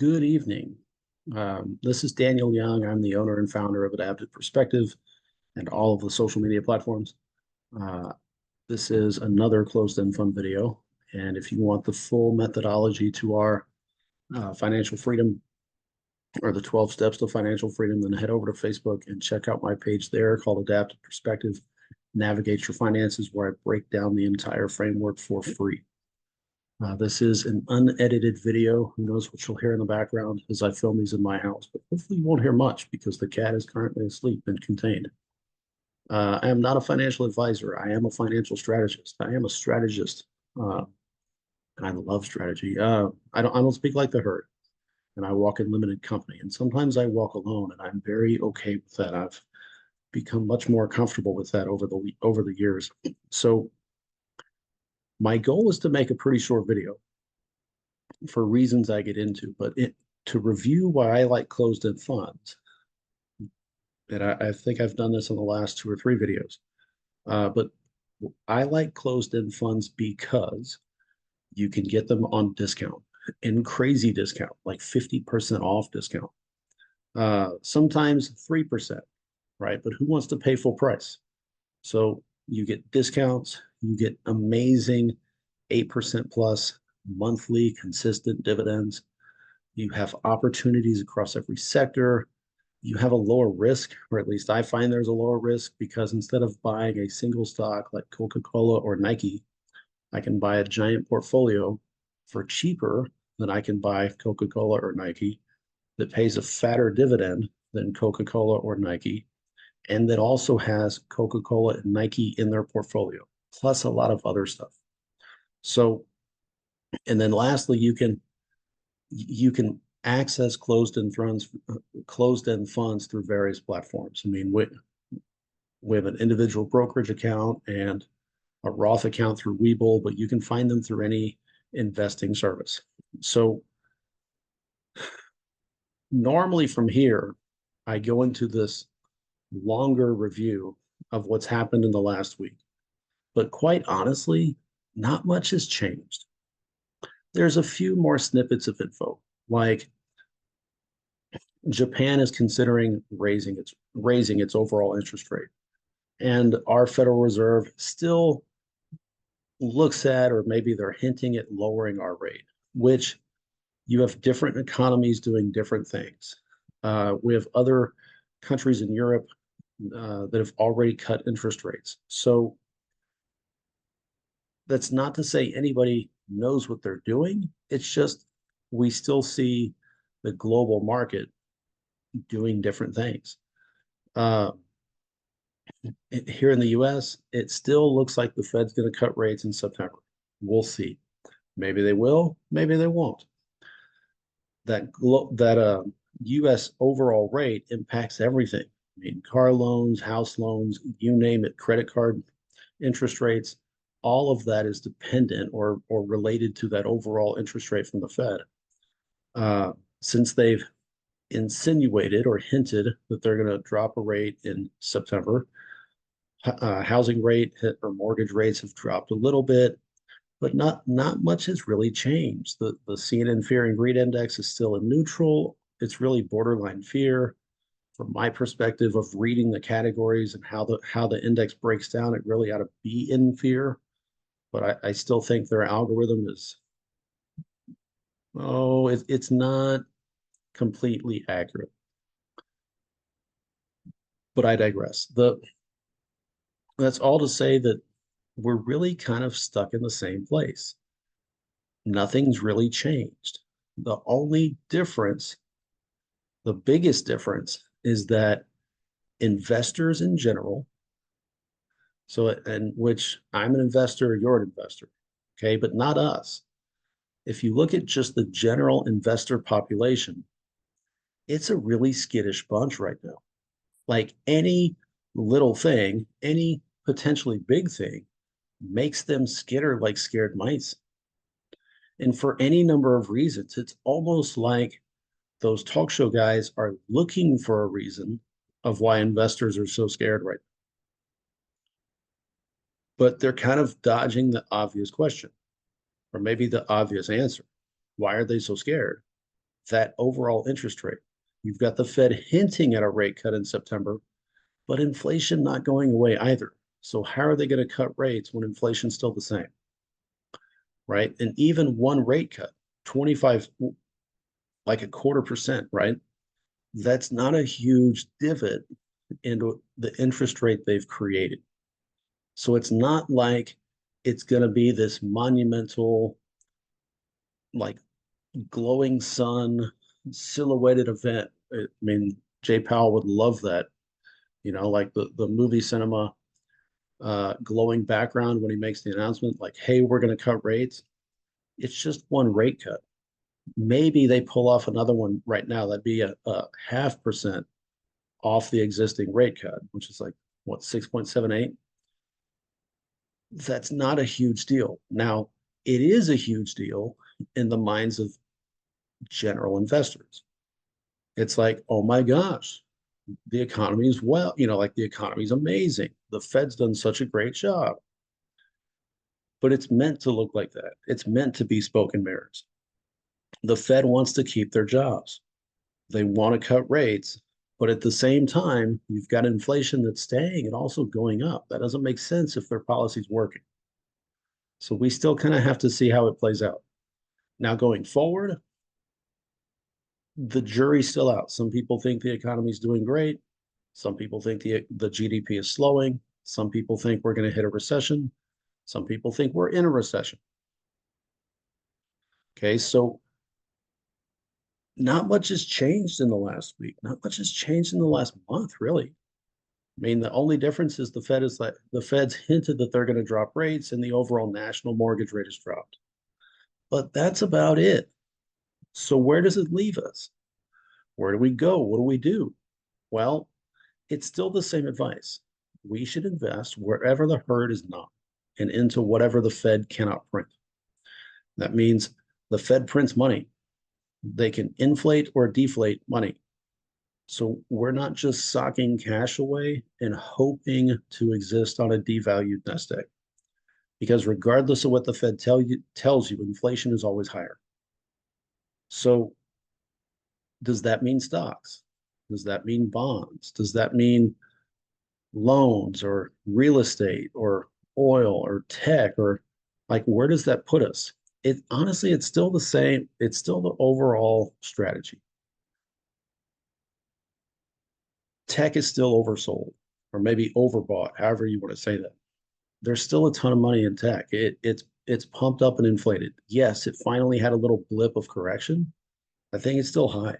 Good evening. This is Daniel Young. I'm the owner and founder of Adaptive Perspective and all of the social media platforms. Uh, this is another closed-end fund video. And if you want the full methodology to our financial freedom or the 12 steps to financial freedom, then head over to Facebook and check out my page there called Adaptive Perspective, Navigate Your Finances, where I break down the entire framework for free. This is an unedited video. Who knows what you'll hear in the background as I film these in my house, but hopefully you won't hear much because the cat is currently asleep and contained. I am not a financial advisor. I am a financial strategist. I am a strategist, uh, and I love strategy. I don't speak like the herd, and I walk in limited company. And sometimes I walk alone, and I'm very okay with that. I've become much more comfortable with that over the years. So my goal is to make a pretty short video for reasons I get into, but to review why I like closed-end funds. And I think I've done this in the last 2 or 3 videos. But I like closed-end funds because you can get them on discount, in crazy discount, like 50% off discount. Sometimes 3%, right? But who wants to pay full price? So you get discounts, you get amazing 8% plus monthly consistent dividends. You have opportunities across every sector. You have a lower risk, or at least I find there's a lower risk because instead of buying a single stock like Coca-Cola or Nike, I can buy a giant portfolio for cheaper than I can buy Coca-Cola or Nike that pays a fatter dividend than Coca-Cola or Nike, and that also has Coca-Cola and Nike in their portfolio, plus a lot of other stuff. So, and then lastly, you can access closed-end funds through various platforms. I mean, we have an individual brokerage account and a Roth account through Webull, but you can find them through any investing service. So normally from here, I go into this longer review of what's happened in the last week. But quite honestly, not much has changed. There's a few more snippets of info, like Japan is considering raising its overall interest rate. And our Federal Reserve still looks at, or maybe they're hinting at lowering our rate, which you have different economies doing different things. We have other countries in Europe that have already cut interest rates. So that's not to say anybody knows what they're doing. It's just we still see the global market doing different things. Uh, Here in the US, it still looks like the Fed's going to cut rates in September. We'll see. Maybe they will, maybe they won't. That US overall rate impacts everything. I mean, car loans, house loans, you name it, credit card interest rates, all of that is dependent or related to that overall interest rate from the Fed. Since they've insinuated or hinted that they're going to drop a rate in September, housing rate or mortgage rates have dropped a little bit, but not much has really changed. The CNN Fear and Greed Index is still in neutral. It's really borderline fear. From my perspective of reading the categories and how the index breaks down, it really ought to be in fear. But I still think their algorithm is it's not completely accurate. But I digress. That's all to say that we're really kind of stuck in the same place. Nothing's really changed. The only difference, the biggest difference, is that investors in general, so and which I'm an investor, you're an investor, okay, but not us. If you look at just the general investor population, it's a really skittish bunch right now. Like any little thing, any potentially big thing makes them skitter like scared mice. And for any number of reasons, it's almost like those talk show guys are looking for a reason of why investors are so scared right now. But they're kind of dodging the obvious question, or maybe the obvious answer. Why are they so scared? that overall interest rate. You've got the Fed hinting at a rate cut in September, but inflation not going away either. So how are they going to cut rates when inflation's still the same, right? And even one rate cut, 25, like a 1/4%, right? That's not a huge divot into the interest rate they've created. So it's not like it's going to be this monumental, like glowing sun silhouetted event. I mean, Jay Powell would love that, like the movie cinema glowing background when he makes the announcement, like, hey, we're going to cut rates. It's just one rate cut. Maybe they pull off another one right now. That'd be a 0.5% off the existing rate cut, which is like, what, 6.78? That's not a huge deal. Now, it is a huge deal in the minds of general investors. It's like, oh my gosh, the economy is like the economy is amazing. The Fed's done such a great job. But it's meant to look like that. It's meant to be smoke and mirrors. The Fed wants to keep their jobs. They want to cut rates, but at the same time, you've got inflation that's staying and also going up. That doesn't make sense if their policy's working. So we still kind of have to see how it plays out. Now, going forward, the jury's still out. Some people think the economy's doing great. Some people think the GDP is slowing. Some people think we're going to hit a recession. Some people think we're in a recession. Okay, so not much has changed in the last week. Not much has changed in the last month, really. I mean, the only difference is the Fed's hinted that they're going to drop rates and the overall national mortgage rate has dropped. But that's about it. So where does it leave us? Where do we go? What do we do? Well, it's still the same advice. We should invest wherever the herd is not and into whatever the Fed cannot print. That means the Fed prints money. They can inflate or deflate money. So we're not just socking cash away and hoping to exist on a devalued nest egg. Because regardless of what the Fed tells you, inflation is always higher. So does that mean stocks? Does that mean bonds? Does that mean loans or real estate or oil or tech, or like, where does that put us? It honestly, it's still the same. It's still the overall strategy. Tech is still oversold or maybe overbought, however you want to say that. There's still a ton of money in tech. It's pumped up and inflated. Yes, it finally had a little blip of correction. I think it's still high.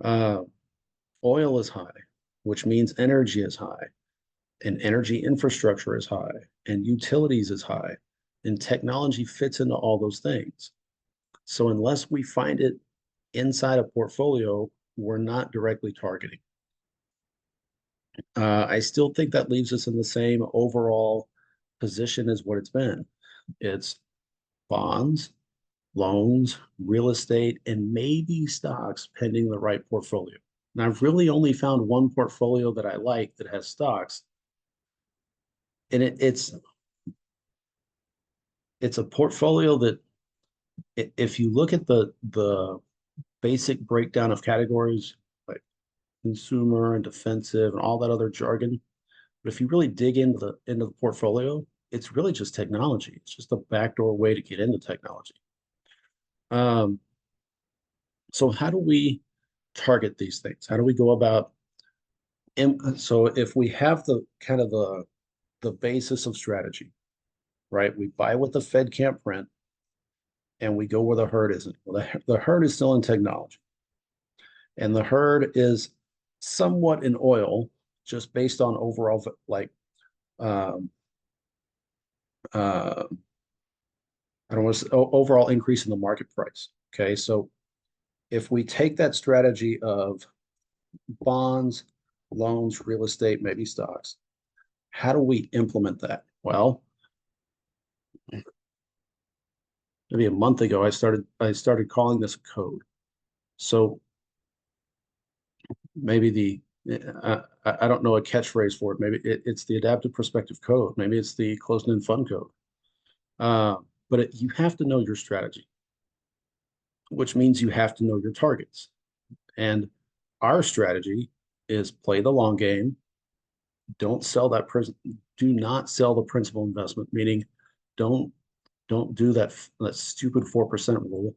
Uh, Oil is high, which means energy is high, and energy infrastructure is high, and utilities is high, and technology fits into all those things. So unless we find it inside a portfolio, we're not directly targeting. I still think that leaves us in the same overall position as what it's been. It's bonds, loans, real estate, and maybe stocks, pending the right portfolio. And I've really only found one portfolio that I like that has stocks, and it's a portfolio that, if you look at the basic breakdown of categories like consumer and defensive and all that other jargon, but if you really dig into the portfolio, it's really just technology. It's just a backdoor way to get into technology. Um, so how do we target these things? How do we go about? So if we have the kind of the basis of strategy, right? We buy what the Fed can't print, and we go where the herd isn't. Well, the herd is still in technology, and the herd is somewhat in oil, just based on overall like um, uh, I don't want to say, overall increase in the market price. Okay, so if we take that strategy of bonds, loans, real estate, maybe stocks, how do we implement that? Well, maybe a month ago, I started calling this a code. So maybe I don't know a catchphrase for it. Maybe it's the adaptive prospective code. Maybe it's the closed-end fund code. Uh, but you have to know your strategy. which means you have to know your targets. And our strategy is play the long game. Don't sell that do not sell the principal investment, meaning don't do that stupid 4% rule,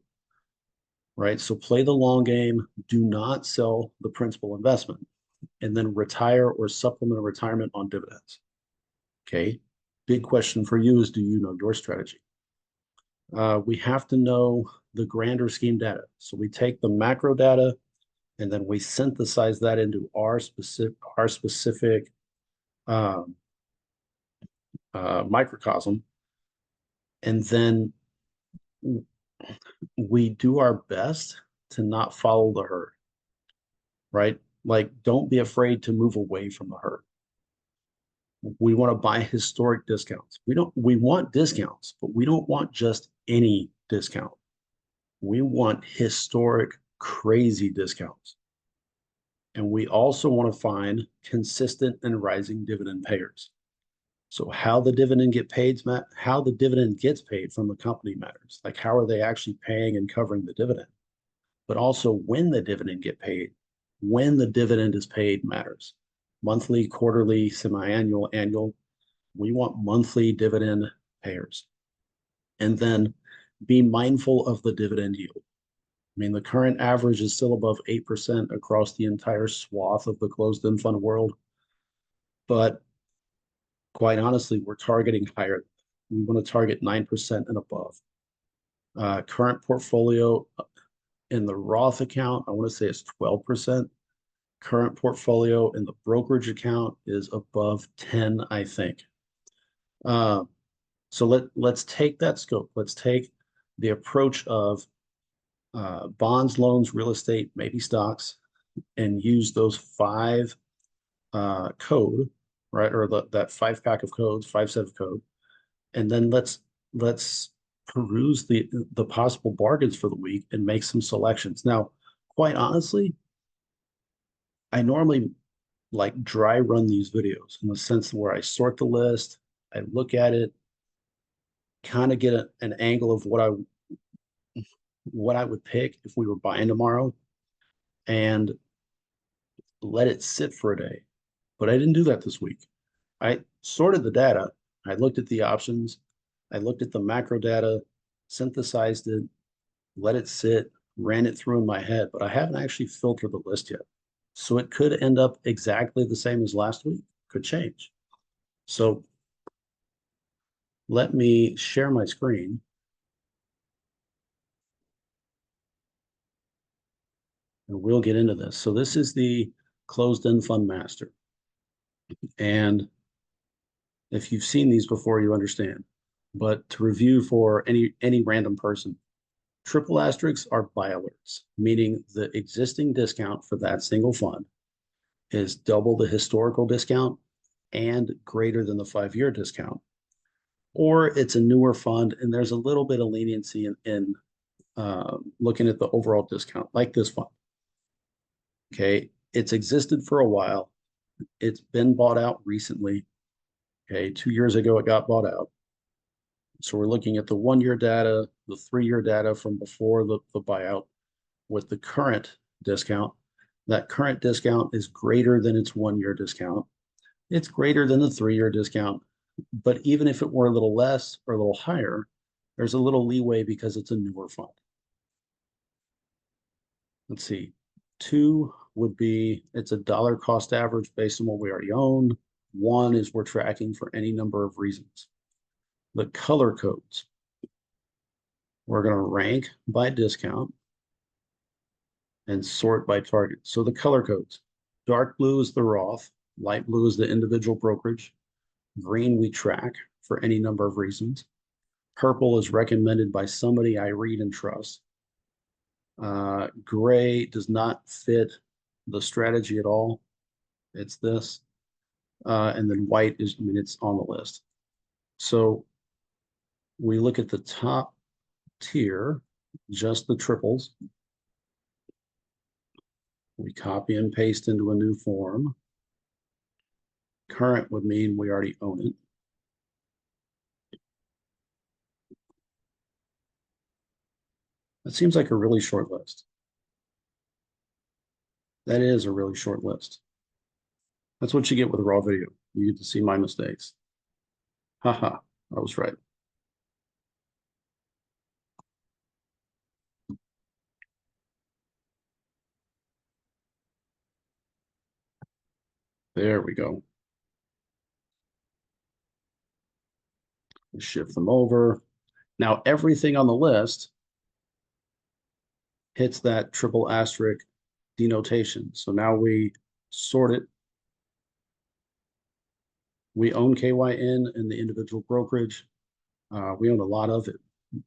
right? So play the long game, do not sell the principal investment, and then retire or supplement a retirement on dividends. Okay. Big question for you is, do you know your strategy? We have to know the grander scheme data. So we take the macro data and then we synthesize that into our specific um, microcosm, and then we do our best to not follow the herd, right? Like, don't be afraid to move away from the herd. We want to buy historic discounts. We want discounts, but we don't want just any discount. We want historic, crazy discounts. And we also want to find consistent and rising dividend payers. So how the dividend gets paid from the company matters. Like, how are they actually paying and covering the dividend? But also when the dividend get paid, when the dividend is paid matters. Monthly, quarterly, semi-annual, annual. We want monthly dividend payers. And then be mindful of the dividend yield. I mean, the current average is still above 8% across the entire swath of the closed-end fund world. But quite honestly, we're targeting higher. We want to target 9% and above. Current portfolio in the Roth account, I want to say it's 12%. Current portfolio in the brokerage account is above 10, I think. So let's take that scope. Let's take the approach of bonds, loans, real estate, maybe stocks, and use those five code, right? Or that 5 pack of codes, 5 set of code. And then let's peruse the possible bargains for the week and make some selections. Now, quite honestly, I normally like dry run these videos in the sense where I sort the list, I look at it, kind of get an angle of what I would pick if we were buying tomorrow, and let it sit for a day. But I didn't do that this week. I sorted the data. I looked at the options. I looked at the macro data, synthesized it, let it sit, ran it through in my head, but I haven't actually filtered the list yet. So it could end up exactly the same as last week, could change. So let me share my screen. And we'll get into this. So this is the closed-end fund master. And if you've seen these before, you understand. But to review for any random person, triple asterisks are buy alerts, meaning the existing discount for that single fund is double the historical discount and greater than the 5-year discount. Or it's a newer fund and there's a little bit of leniency in looking at the overall discount, like this fund. Okay, it's existed for a while. It's been bought out recently. Okay, 2 years ago it got bought out. So we're looking at the 1-year data, the 3-year data from before the buyout with the current discount. That current discount is greater than its 1-year discount. It's greater than the 3-year discount. But even if it were a little less or a little higher, there's a little leeway because it's a newer fund. Let's see. 2 would be it's a dollar cost average based on what we already own. 1 is we're tracking for any number of reasons. The color codes, we're going to rank by discount and sort by target. So the color codes, dark blue is the Roth, light blue is the individual brokerage, green we track for any number of reasons, purple is recommended by somebody I read and trust, gray does not fit the strategy at all, it's this, and then white is, I mean, it's on the list. So we look at the top tier, just the triples. We copy and paste into a new form. Current would mean we already own it. It seems like a really short list. That is a really short list. That's what you get with a raw video. You get to see my mistakes. Haha, I was right. There we go. Shift them over. Now everything on the list hits that triple asterisk denotation. So now we sort it. We own KYN in the individual brokerage. We own a lot of it,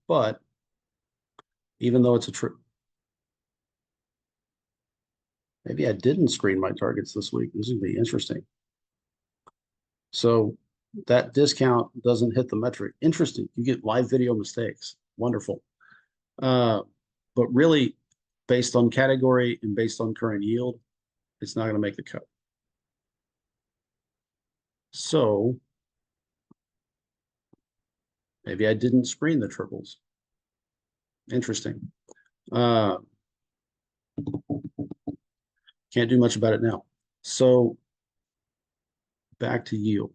but even though it's a trip, maybe I didn't screen my targets this week. This would be interesting. So that discount doesn't hit the metric. Interesting. You get live video mistakes. Wonderful. Uh, but really, based on category and based on current yield, it's not going to make the cut. So maybe I didn't screen the triples. Interesting. Uh, can't do much about it now. So back to yield.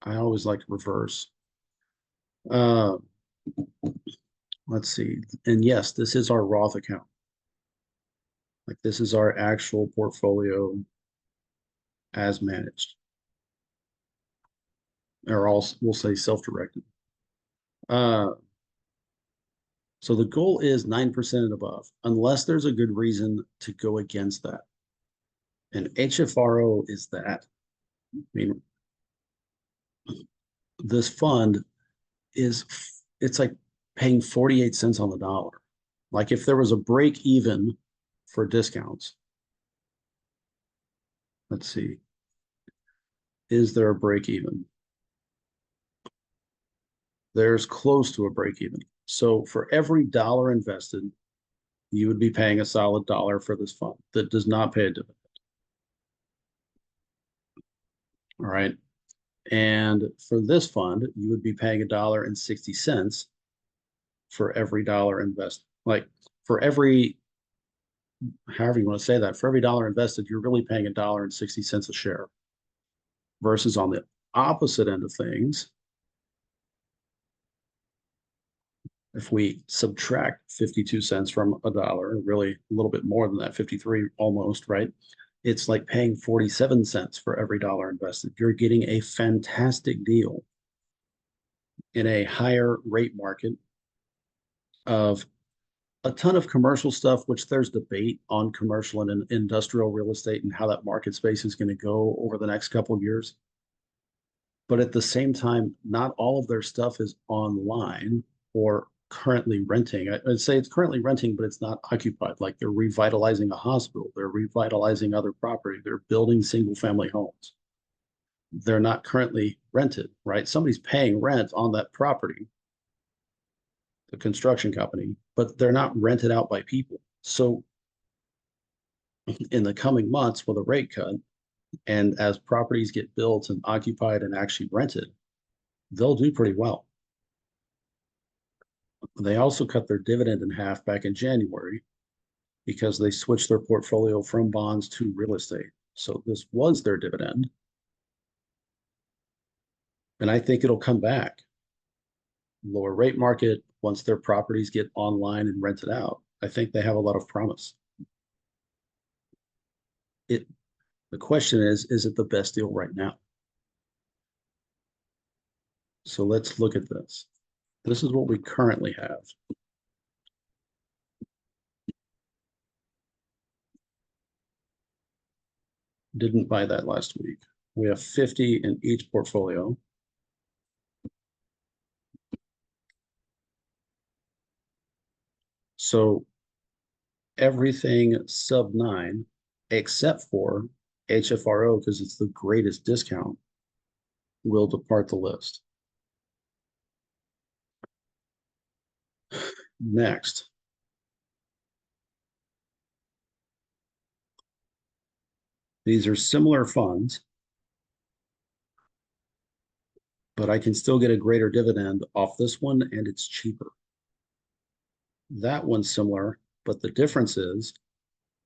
I always like to reverse. Uh, let's see. And yes, this is our Roth account. Like this is our actual portfolio as managed. Or also, we'll say self-directed. So the goal is 9% and above, unless there's a good reason to go against that. And HFRO is that. I mean, this fund it's like paying 48 cents on the dollar. Like if there was a break even for discounts, let's see, is there a break even? There's close to a break even. So for every dollar invested, you would be paying a solid dollar for this fund that does not pay a dividend. All right. And for this fund, you would be paying $1.60 for every dollar invested. Like for every, however you want to say that, for every dollar invested, you're really paying $1.60 a share. Versus on the opposite end of things, if we subtract 52 cents from a dollar, really a little bit more than that, 53 almost, right? It's like paying 47 cents for every dollar invested. You're getting a fantastic deal in a higher rate market of a ton of commercial stuff, which there's debate on commercial and industrial real estate and how that market space is going to go over the next couple of years. But at the same time, not all of their stuff is online or currently renting. I'd say it's currently renting, but it's not occupied. Like they're revitalizing a hospital, they're revitalizing other property, they're building single family homes. They're not currently rented, right? Somebody's paying rent on that property, the construction company, but they're not rented out by people. So in the coming months with a rate cut, and as properties get built and occupied and actually rented, they'll do pretty well. They also cut their dividend in half back in January because they switched their portfolio from bonds to real estate. So this was their dividend. And I think it'll come back. Lower rate market, once their properties get online and rented out, I think they have a lot of promise. The question is it the best deal right now? So let's look at this. This is what we currently have. Didn't buy that last week. We have 50 in each portfolio. So everything sub 9, except for HFRO, because it's the greatest discount, will depart the list. Next. These are similar funds, but I can still get a greater dividend off this one, and it's cheaper. That one's similar, but the difference is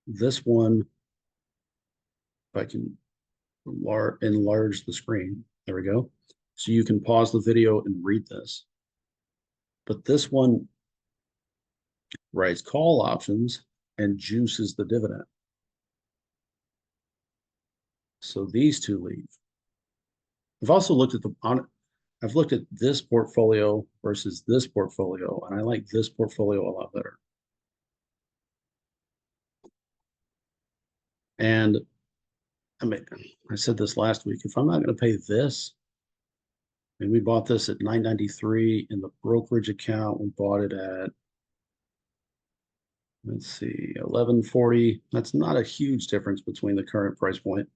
this one, if I can enlarge the screen, there we go. So you can pause the video and read this. But this one writes call options and juices the dividend. So these two leave. I've also looked at I've looked at this portfolio versus this portfolio, and I like this portfolio a lot better. And I mean, I said this last week, if I'm not going to pay this, and we bought this at $9.93 in the brokerage account, we bought it at, let's see, $11.40. That's not a huge difference between the current price point.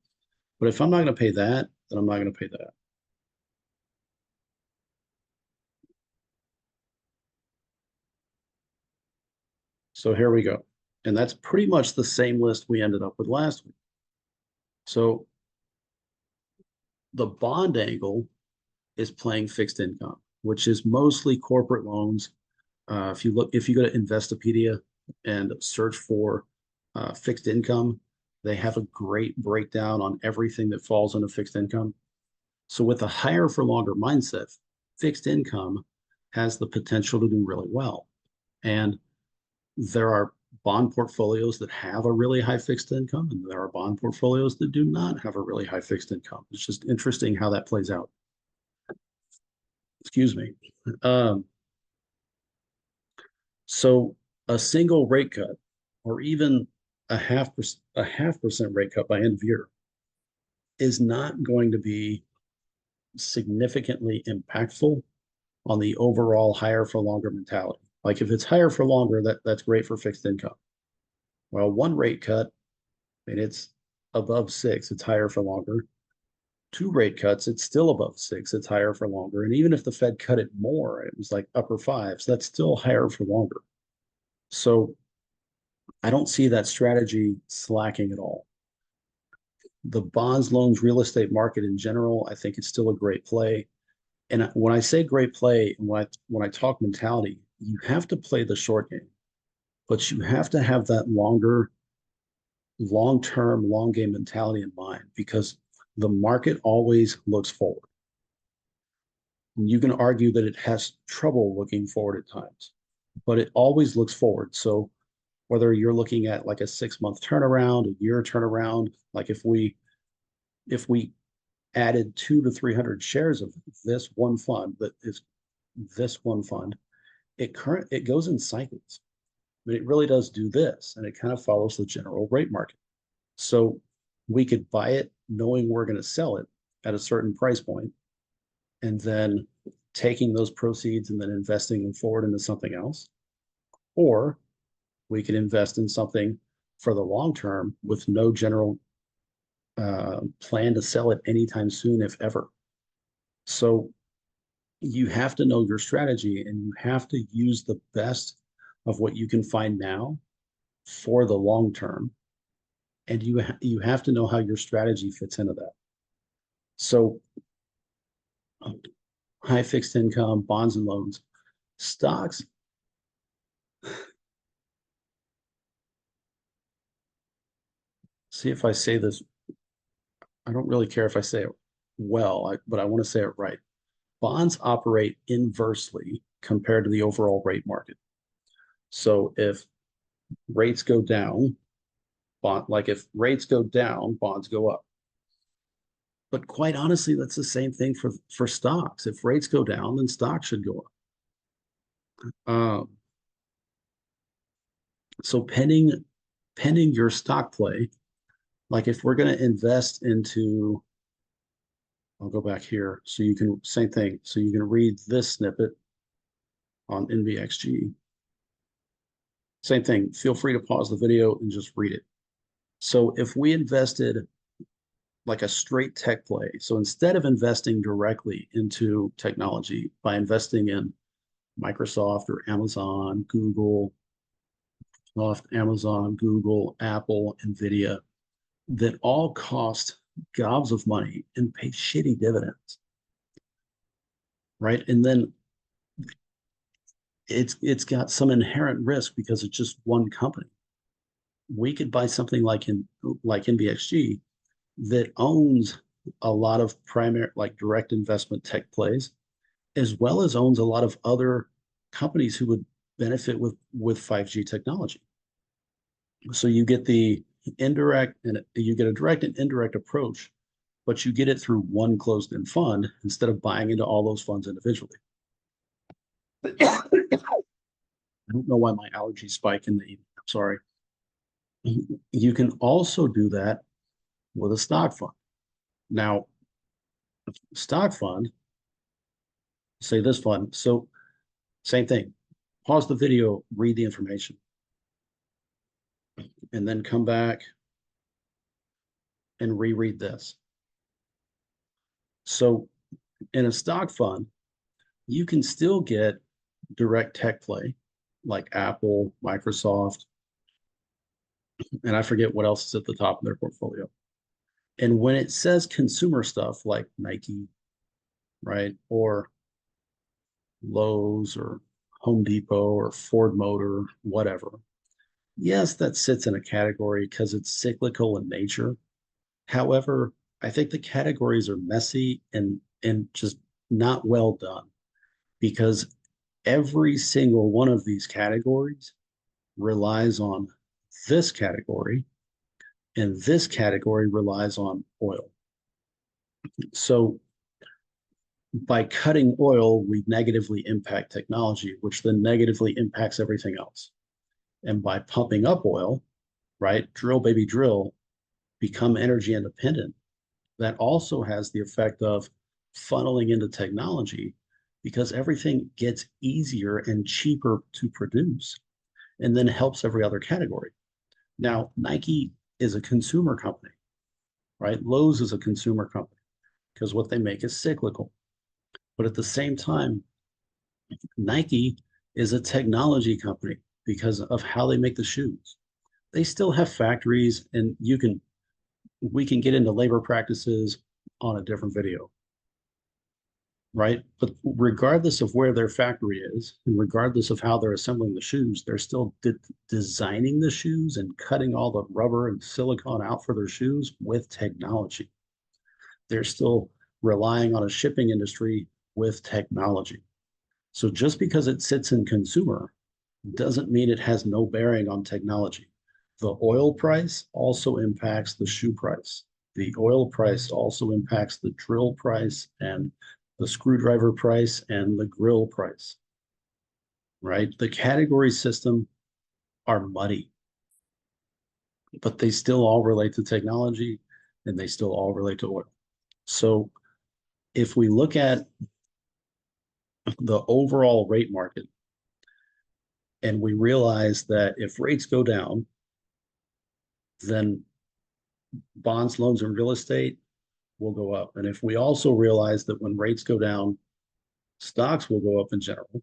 But if I'm not going to pay that, then I'm not going to pay that. So here we go. And that's pretty much the same list we ended up with last week. So the bond angle is playing fixed income, which is mostly corporate loans. If you go to Investopedia and search for fixed income, they have a great breakdown on everything that falls into fixed income. So with a higher for longer mindset, fixed income has the potential to do really well. And there are bond portfolios that have a really high fixed income, and there are bond portfolios that do not have a really high fixed income. It's just interesting how that plays out. Excuse me. Um, so a single rate cut, or even a half percent rate cut by end of year, is not going to be significantly impactful on the overall higher for longer mentality. Like if it's higher for longer, that's great for fixed income. Well, one rate cut, I mean, it's above 6, it's higher for longer. Two rate cuts, it's still above 6, it's higher for longer. And even if the Fed cut it more, it was like upper 5s, that's still higher for longer. So I don't see that strategy slacking at all. The bonds, loans, real estate market in general, I think it's still a great play. And when I say great play, and when I talk mentality, you have to play the short game, but you have to have that long-term, long game mentality in mind because the market always looks forward. And you can argue that it has trouble looking forward at times, but it always looks forward. So whether you're looking at like a 6-month turnaround, a year turnaround, like if we added 200 to 300 shares of this one fund that is this one fund, it goes in cycles, but it really does do this, and it kind of follows the general rate market. So we could buy it knowing we're going to sell it at a certain price point, and then taking those proceeds and then investing them forward into something else, or we could invest in something for the long term with no general plan to sell it anytime soon, if ever. So you have to know your strategy and you have to use the best of what you can find now for the long term. And you have to know how your strategy fits into that. So high fixed income, bonds and loans, stocks. See if I say this. I don't really care if I say it well, but I want to say it right. Bonds operate inversely compared to the overall rate market. So if rates go down, if rates go down, bonds go up. But quite honestly, that's the same thing for stocks. If rates go down, then stocks should go up. So pending your stock play, like if we're going to invest into, I'll go back here so you can, same thing. So you can read this snippet on NVXG. Same thing. Feel free to pause the video and just read it. So if we invested like a straight tech play, so instead of investing directly into technology by investing in Microsoft or Amazon, Google, Apple, Nvidia, that all cost gobs of money and pay shitty dividends, right? And then it's got some inherent risk because it's just one company. We could buy something like NBXG that owns a lot of primary like direct investment tech plays, as well as owns a lot of other companies who would benefit with 5G technology. So you get the indirect and you get a direct and indirect approach, but you get it through one closed-end fund instead of buying into all those funds individually. I don't know why my allergies spike in the evening. I'm sorry. You can also do that with a stock fund. Now, stock fund, say this fund. So same thing. Pause the video, read the information, and then come back and reread this. So in a stock fund, you can still get direct tech play like Apple, Microsoft, and I forget what else is at the top of their portfolio. And when it says consumer stuff like Nike, right, or Lowe's or Home Depot or Ford Motor, whatever, yes, that sits in a category because it's cyclical in nature. However, I think the categories are messy and just not well done because every single one of these categories relies on this category, and this category relies on oil. So by cutting oil, we negatively impact technology, which then negatively impacts everything else. And by pumping up oil, right, drill, baby, drill, become energy independent, that also has the effect of funneling into technology because everything gets easier and cheaper to produce and then helps every other category. Now, Nike is a consumer company, right? Lowe's is a consumer company because what they make is cyclical. But at the same time, Nike is a technology company because of how they make the shoes. They still have factories, and we can get into labor practices on a different video, right? But regardless of where their factory is, and regardless of how they're assembling the shoes, they're still designing the shoes and cutting all the rubber and silicone out for their shoes with technology. They're still relying on a shipping industry with technology. So just because it sits in consumer doesn't mean it has no bearing on technology. The oil price also impacts the shoe price. The oil price also impacts the drill price and the screwdriver price and the grill price, right? The category system are muddy, but they still all relate to technology and they still all relate to oil. So if we look at the overall rate market and we realize that if rates go down, then bonds, loans, and real estate will go up. And if we also realize that when rates go down, stocks will go up in general,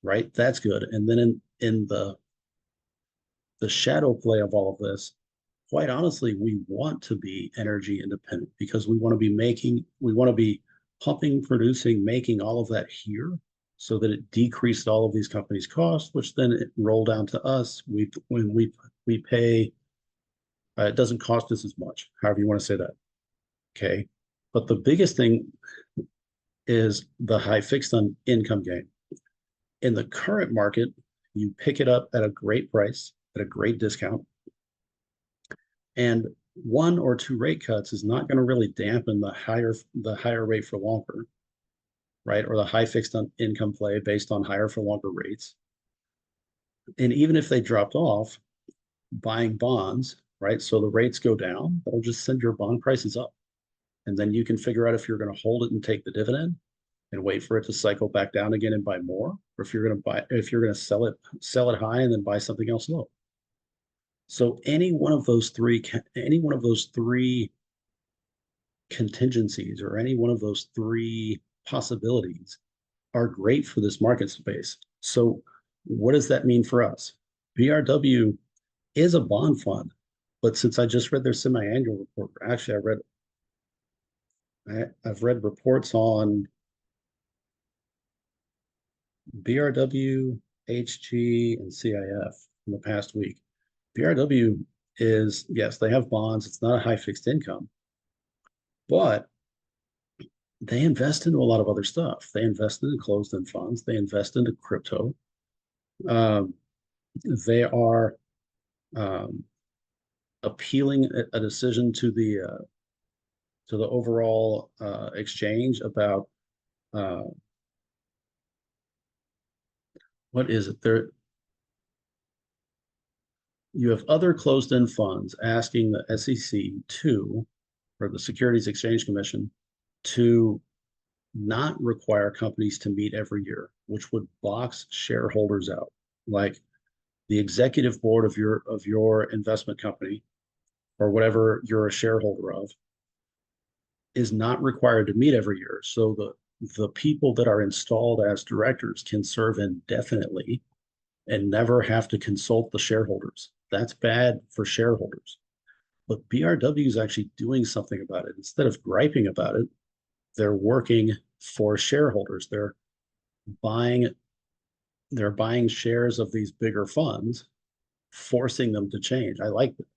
right? That's good. And then in the shadow play of all of this, quite honestly, we want to be energy independent because we want to be pumping, producing, making all of that here so that it decreased all of these companies' costs, which then it roll down to us. When we pay, it doesn't cost us as much, however you want to say that. Okay. But the biggest thing is the high fixed on income gain. In the current market, you pick it up at a great price, at a great discount. And one or two rate cuts is not going to really dampen the higher rate for longer, right? Or the high fixed on income play based on higher for longer rates. And even if they dropped off, buying bonds, right? So the rates go down, that'll just send your bond prices up. And then you can figure out if you're going to hold it and take the dividend and wait for it to cycle back down again and buy more, or if you're going to sell it high and then buy something else low. So any one of those three contingencies or any one of those three possibilities are great for this market space. So what does that mean for us? BRW is a bond fund, but since I just read their semi-annual report, actually I've read reports on BRW, HG, and CIF in the past week. BRW is, yes, they have bonds. It's not a high fixed income, but they invest into a lot of other stuff. They invest into closed-end funds. They invest into crypto. Um, they are um, appealing a decision to the overall exchange about uh, what is it? There, you have other closed-end funds asking the SEC to, or the Securities Exchange Commission, to not require companies to meet every year, which would box shareholders out. Like the executive board of your investment company or whatever you're a shareholder of is not required to meet every year. So the people that are installed as directors can serve indefinitely and never have to consult the shareholders. That's bad for shareholders. But BRW is actually doing something about it. Instead of griping about it, they're working for shareholders. Buying they're buying shares of these bigger funds, forcing them to change. I like that.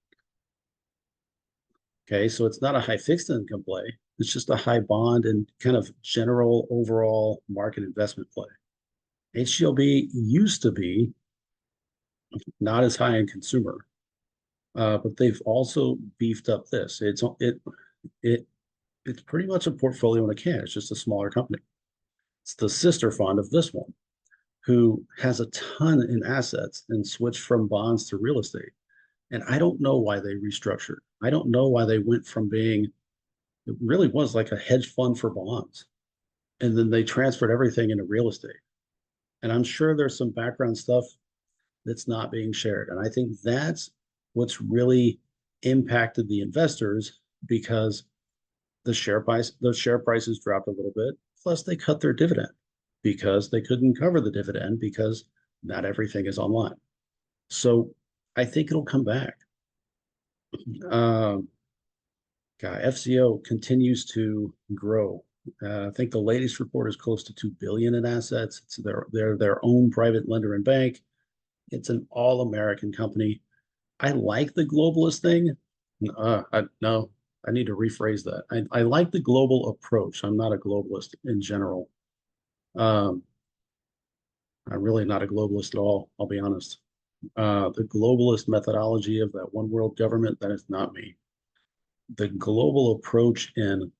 Okay, so it's not a high fixed income play. It's just a high bond and kind of general overall market investment play. HGLB used to be not as high in consumer, but they've also beefed up this. It it's pretty much a portfolio in a can. It's just a smaller company. It's the sister fund of this one, who has a ton in assets and switched from bonds to real estate. And I don't know why they restructured. I don't know why they went from being, it really was like a hedge fund for bonds. And then they transferred everything into real estate. And I'm sure there's some background stuff that's not being shared. And I think that's what's really impacted the investors because the share prices dropped a little bit. Plus, they cut their dividend because they couldn't cover the dividend because not everything is online. So I think it'll come back. Um, FCO continues to grow. I think the latest report is close to 2 billion in assets. It's they're their own private lender and bank. It's an all-American company. I like the globalist thing. No, I need to rephrase that. I like the global approach. I'm not a globalist in general. Um, I'm really not a globalist at all. I'll be honest. The globalist methodology of that one world government, that is not me. The global approach in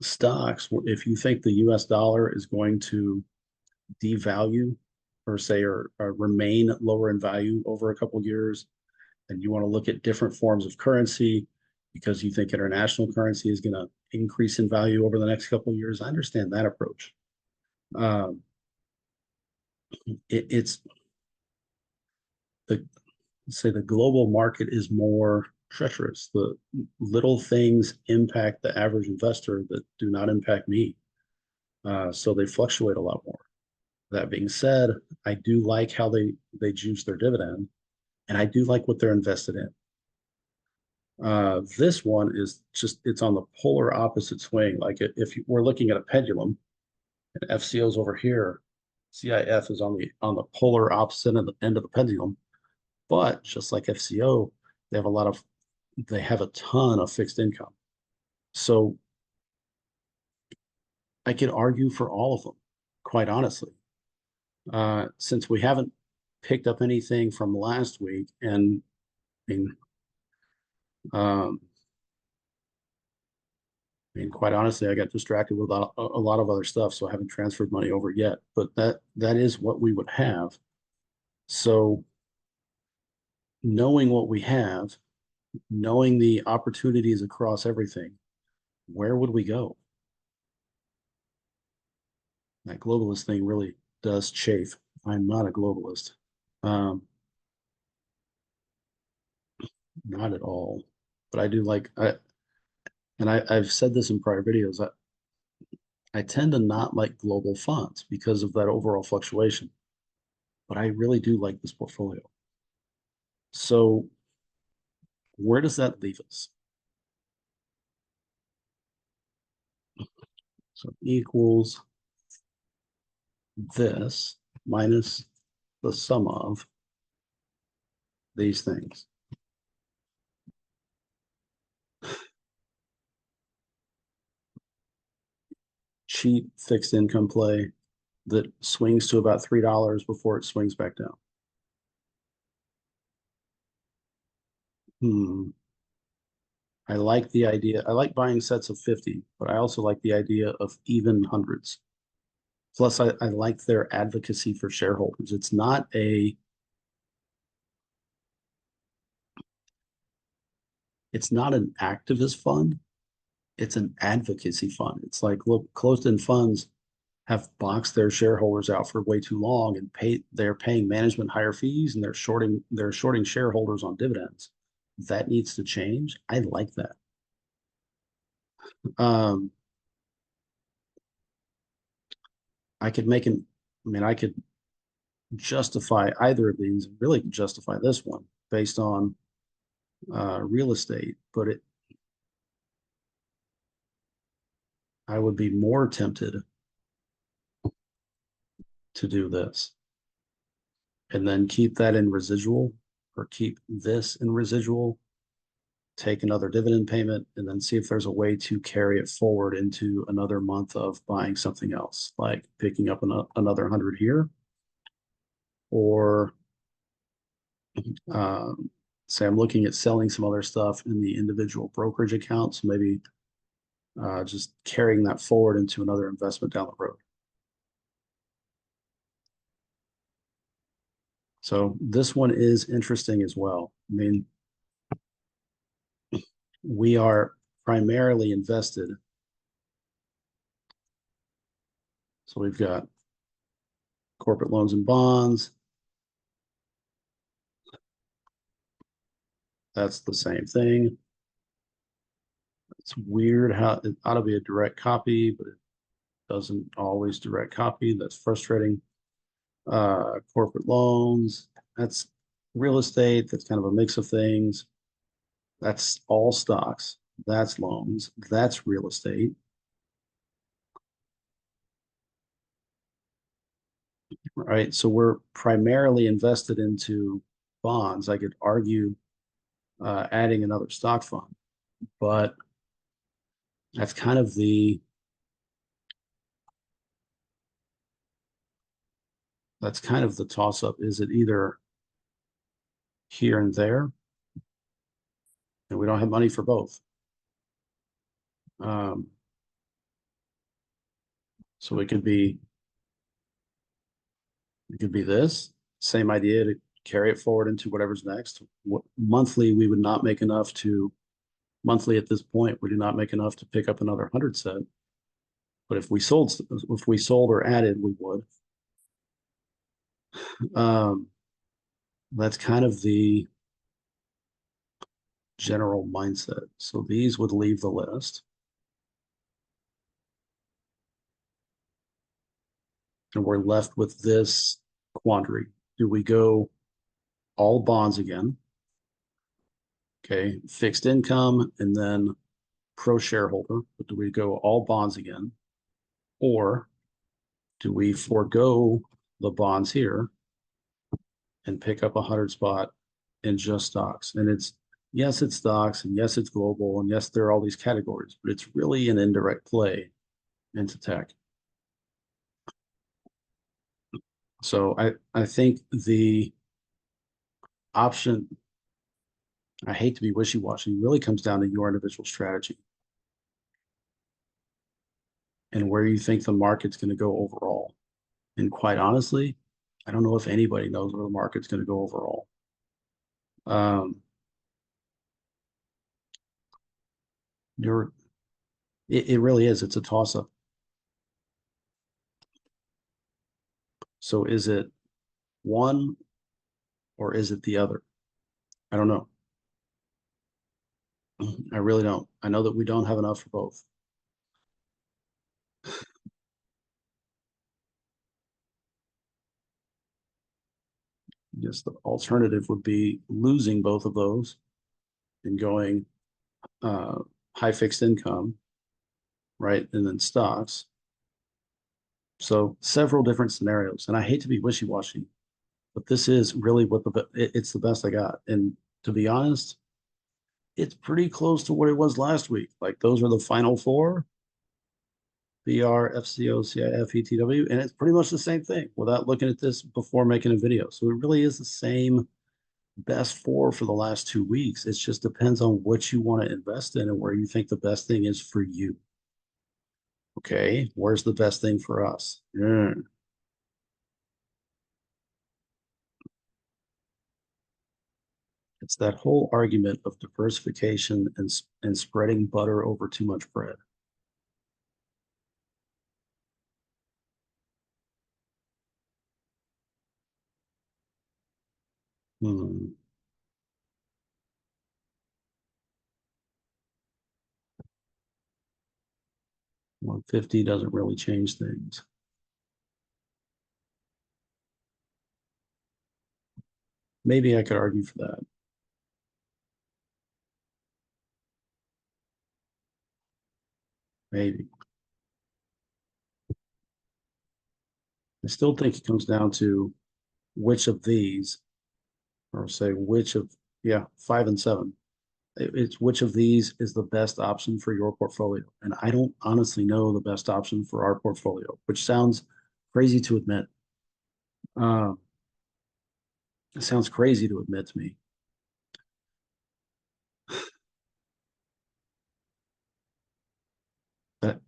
stocks, if you think the US dollar is going to devalue or say or remain lower in value over a couple of years, and you want to look at different forms of currency because you think international currency is going to increase in value over the next couple of years, I understand that approach. Um, it's the say the global market is more treacherous. The little things impact the average investor that do not impact me. So they fluctuate a lot more. That being said, I do like how they juice their dividend, and I do like what they're invested in. This one is just it's on the polar opposite swing. Like if we're looking at a pendulum, and FCO's over here, CIF is on the polar opposite end of the pendulum. But just like FCO, they have a lot of they have a ton of fixed income. So I could argue for all of them, quite honestly. Since we haven't picked up anything from last week, and I mean, um, quite honestly, I got distracted with a lot of other stuff, so I haven't transferred money over yet. But that is what we would have. So knowing what we have, knowing the opportunities across everything, where would we go? That globalist thing really does chafe. I'm not a globalist. Um, not at all. But I do like I've said this in prior videos. I tend to not like global funds because of that overall fluctuation. But I really do like this portfolio. So where does that leave us? So equals this minus the sum of these things. Cheap fixed income play that swings to about $3 before it swings back down. I like the idea. I like buying sets of 50, but I also like the idea of even hundreds. Plus, I like their advocacy for shareholders. It's not an activist fund. It's an advocacy fund. It's like, look, closed-end funds have boxed their shareholders out for way too long and they're paying management higher fees and they're shorting shareholders on dividends. That needs to change. I like that. Um, I could make an, I mean, I could justify either of these, really justify this one based on real estate, but I would be more tempted to do this and then keep that in residual or keep this in residual, take another dividend payment, and then see if there's a way to carry it forward into another month of buying something else, like picking up another 100 here, or say I'm looking at selling some other stuff in the individual brokerage accounts, maybe just carrying that forward into another investment down the road. So this one is interesting as well. I mean, we are primarily invested. So we've got corporate loans and bonds. That's the same thing. It's weird how it ought to be a direct copy, but it doesn't always direct copy. That's frustrating. Corporate loans, that's real estate. That's kind of a mix of things. That's all stocks. That's loans. That's real estate. Right. So we're primarily invested into bonds. I could argue adding another stock fund, but that's kind of the toss up. Is it either here and there? And we don't have money for both. Um, so it could be this same idea to carry it forward into whatever's next. Monthly, we would not make enough to monthly at this point. We do not make enough to pick up another 100 set. But if we sold or added, we would. Um, that's kind of the general mindset. So these would leave the list. And we're left with this quandary. Do we go all bonds again? Okay, fixed income and then pro shareholder, but do we go all bonds again? Or do we forego the bonds here and pick up a 100 spot in just stocks? And yes, it's stocks, and yes, it's global, and yes, there are all these categories, but it's really an indirect play into tech. So I think the option, I hate to be wishy-washy, really comes down to your individual strategy and where you think the market's going to go overall. And quite honestly, I don't know if anybody knows where the market's going to go overall. Um, you're, it really is. It's a toss-up. So is it one or is it the other? I don't know. I really don't. I know that we don't have enough for both. Yes, the alternative would be losing both of those and going high fixed income, right? And then stocks. So several different scenarios, and I hate to be wishy-washy, but this is really it's the best I got. And to be honest, it's pretty close to what it was last week. Like those are the final four: BR, FCO, CIF, ETW, and it's pretty much the same thing without looking at this before making a video. So it really is the same best four for the last 2 weeks. It just depends on what you want to invest in and where you think the best thing is for you. Okay, where's the best thing for us? Yeah. It's that whole argument of diversification and spreading butter over too much bread. Hmm. 150 doesn't really change things. Maybe I could argue for that. Maybe. I still think it comes down to which of these, or say which of, yeah, 5 and 7. It's which of these is the best option for your portfolio. And I don't honestly know the best option for our portfolio, which sounds crazy to admit. Uh, it sounds crazy to admit to me. That,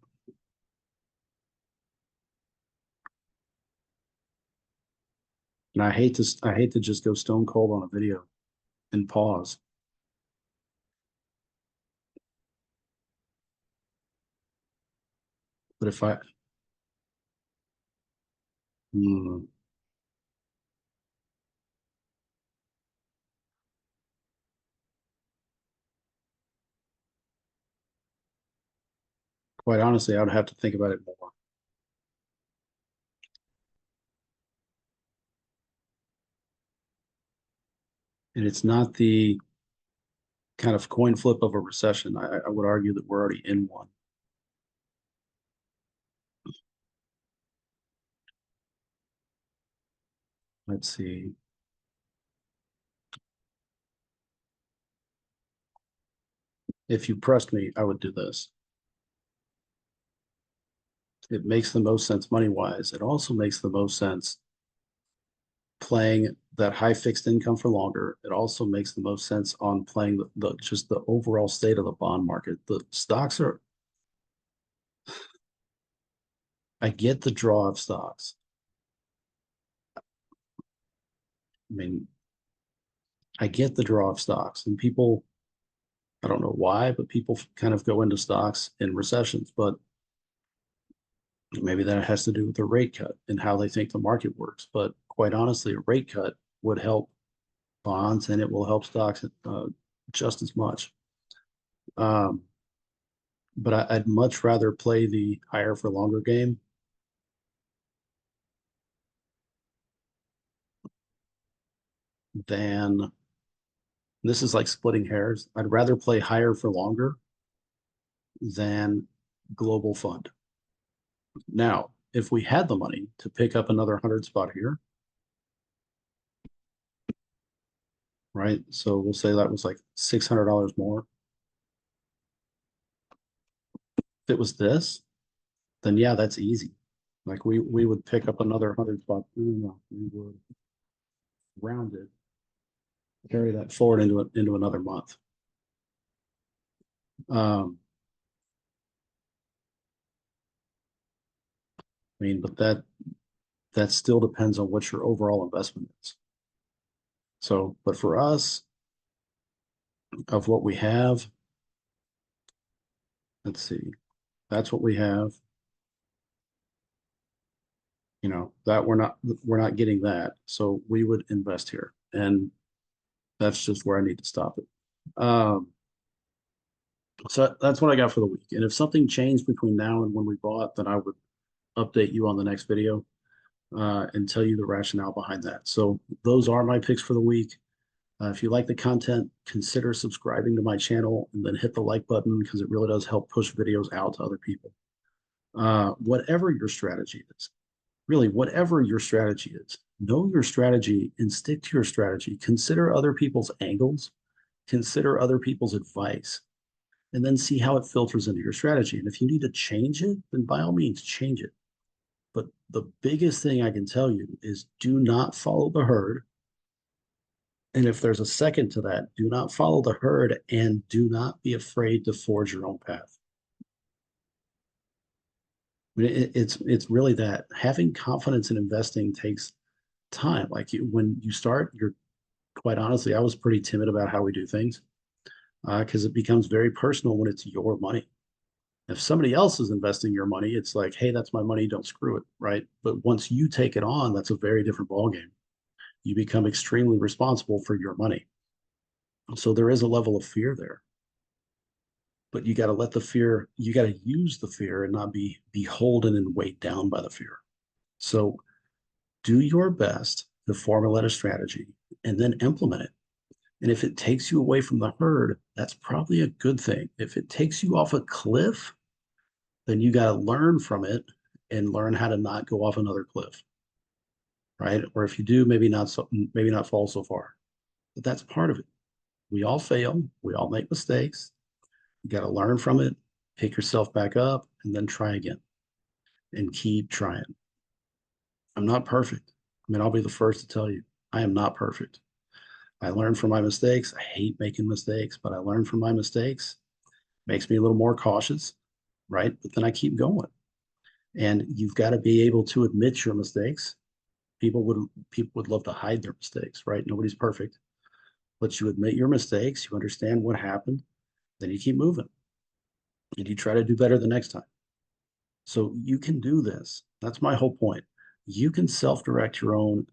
and I hate to just go stone cold on a video and pause. But if I, hmm, quite honestly, I would have to think about it more. And it's not the kind of coin flip of a recession. I would argue that we're already in one. Let's see. If you pressed me, I would do this. It makes the most sense money wise. It also makes the most sense playing that high fixed income for longer. It also makes the most sense on playing just the overall state of the bond market. The stocks are, I get the draw of stocks. I mean, I get the draw of stocks, and people, I don't know why, but people kind of go into stocks in recessions. But maybe that has to do with the rate cut and how they think the market works. But quite honestly, a rate cut would help bonds and it will help stocks just as much. Um, but I'd much rather play the higher for longer game than this is like splitting hairs. I'd rather play higher for longer than global fund. Now, if we had the money to pick up another 100 spot here, right? So we'll say that was like $600 more. If it was this, then yeah, that's easy. Like we would pick up another 100 spot. No, we would round it, carry that forward into another month. Um, I mean, but that still depends on what your overall investment is. So, but for us, of what we have, let's see, that's what we have. You know, that we're not getting that. So we would invest here. And that's just where I need to stop it. So that's what I got for the week. And if something changed between now and when we bought, then I would update you on the next video and tell you the rationale behind that. So those are my picks for the week. If you like the content, consider subscribing to my channel and then hit the like button because it really does help push videos out to other people. Whatever your strategy is, really whatever your strategy is, know your strategy and stick to your strategy. Consider other people's angles, consider other people's advice, and then see how it filters into your strategy. And if you need to change it, then by all means change it. But the biggest thing I can tell you is do not follow the herd. And if there's a second to that, do not follow the herd and do not be afraid to forge your own path. I mean, it's really that having confidence in investing takes time. Like when you start, you're quite honestly, I was pretty timid about how we do things because it becomes very personal when it's your money. If somebody else is investing your money, it's like, hey, that's my money, don't screw it, right? But once you take it on, that's a very different ballgame. You become extremely responsible for your money. So there is a level of fear there, but you got to let the fear, you got to use the fear and not be beholden and weighed down by the fear. So do your best to formulate a strategy and then implement it. And if it takes you away from the herd, that's probably a good thing. If it takes you off a cliff, then you got to learn from it and learn how to not go off another cliff, right? Or if you do, maybe not fall so far. But that's part of it. We all fail. We all make mistakes. You got to learn from it, pick yourself back up, and then try again and keep trying. I'm not perfect. I mean, I'll be the first to tell you, I am not perfect. I learn from my mistakes. I hate making mistakes, but I learn from my mistakes. Makes me a little more cautious, right? But then I keep going. And you've got to be able to admit your mistakes. People would love to hide their mistakes, right? Nobody's perfect. But you admit your mistakes, you understand what happened, then you keep moving and you try to do better the next time. So you can do this. That's my whole point. You can self-direct your own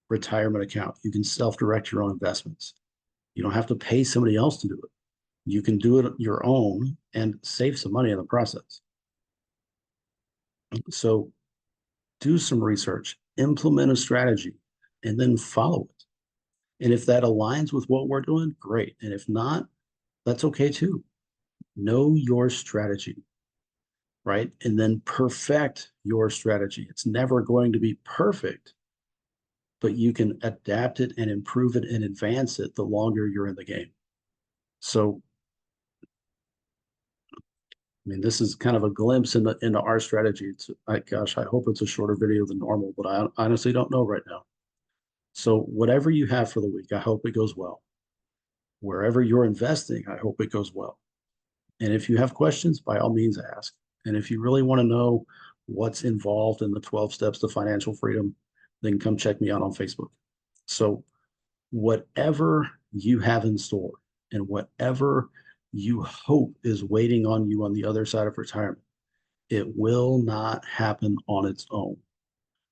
retirement account. You can self-direct your own investments. You don't have to pay somebody else to do it. You can do it your own and save some money in the process. So do some research, implement a strategy, and then follow it. And if that aligns with what we're doing, great. And if not, that's okay too. Know your strategy, right? And then perfect your strategy. It's never going to be perfect, but you can adapt it and improve it and advance it the longer you're in the game. So, I mean, this is kind of a glimpse into our strategy. Gosh, I hope it's a shorter video than normal, but I honestly don't know right now. So, whatever you have for the week, I hope it goes well. Wherever you're investing, I hope it goes well. And if you have questions, by all means ask. And if you really want to know what's involved in the 12 steps to financial freedom, then come check me out on Facebook. So, whatever you have in store and whatever you hope is waiting on you on the other side of retirement, it will not happen on its own.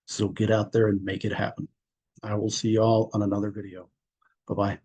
So, get out there and make it happen. I will see y'all on another video. Bye bye.